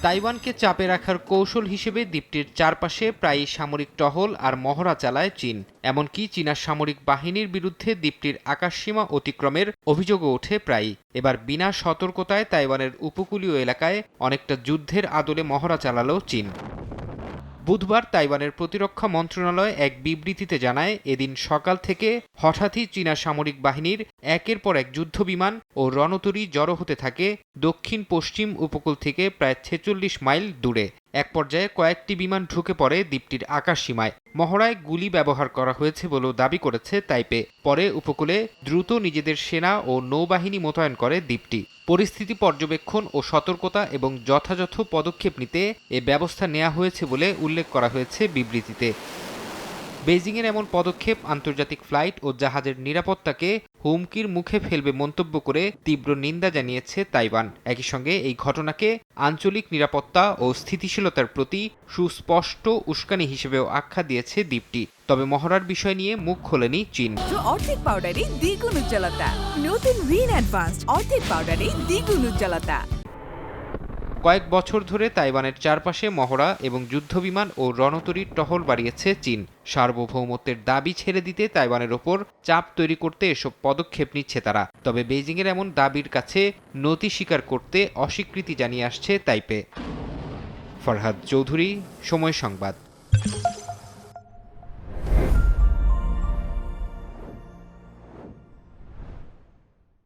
তাইওয়ানকে চাপে রাখার কৌশল হিসেবে দ্বীপটির চারপাশে প্রায়ই সামরিক টহল আর মহড়া চালায় চীন। এমনকি চীনা সামরিক বাহিনীর বিরুদ্ধে দ্বীপটির আকাশসীমা অতিক্রমের অভিযোগও ওঠে প্রায়ই। এবার বিনা সতর্কতায় তাইওয়ানের উপকূলীয় এলাকায় অনেকটা যুদ্ধের আদলে মহড়া চালালো চীন। বুধবার তাইওয়ানের প্রতিরক্ষা মন্ত্রণালয় এক বিবৃতিতে জানায়, এদিন সকাল থেকে হঠাৎই চীনা সামরিক বাহিনীর একের পর এক যুদ্ধবিমান ও রণতরী জড়ো হতে থাকে দক্ষিণ পশ্চিম উপকূল থেকে প্রায় ৪৬ মাইল দূরে। এক পর্যায়ে কয়েকটি বিমান ঢুকে পড়ে দ্বীপটির আকাশসীমায়। মহড়ায় গুলি ব্যবহার করা হয়েছে বলেও দাবি করেছে তাইপে। পরে উপকূলে দ্রুত নিজেদের সেনা ও নৌবাহিনী মোতায়েন করে দ্বীপটি। পরিস্থিতি পর্যবেক্ষণ ও সতর্কতা এবং যথাযথ পদক্ষেপ নিতে এ ব্যবস্থা নেওয়া হয়েছে বলে উল্লেখ করা হয়েছে বিবৃতিতে। বেইজিংয়ের এমন পদক্ষেপ আন্তর্জাতিক ফ্লাইট ও জাহাজের নিরাপত্তাকে হুমকির মুখে ফেলবে মন্তব্য করে তীব্র নিন্দা জানিয়েছে তাইওয়ান। একই সঙ্গে এই ঘটনাকে আঞ্চলিক নিরাপত্তা ও স্থিতিশীলতার প্রতি সুস্পষ্ট উস্কানি হিসেবেও আখ্যা দিয়েছে দ্বীপটি। তবে মহড়ার বিষয় নিয়ে মুখ খোলেনি চীন। অর্ধেক পাউডারে দ্বিগুণ উজ্জ্বলতা, নতুন রিন অ্যাডভান্সড অর্ধেক পাউডারে দ্বিগুণ উজ্জ্বলতা। কয়েক বছর ধরে তাইওয়ানের চারপাশে মহড়া এবং যুদ্ধবিমান ও রণতরীর টহল বাড়িয়েছে চীন। সার্বভৌমত্বের দাবি ছেড়ে দিতে তাইওয়ানের ওপর চাপ তৈরি করতে এসব পদক্ষেপ নিচ্ছে তারা। তবে বেইজিংয়ের এমন দাবির কাছে নতি স্বীকার করতে অস্বীকৃতি জানিয়ে আসছে তাইপে। ফরহাদ চৌধুরী, সময় সংবাদ।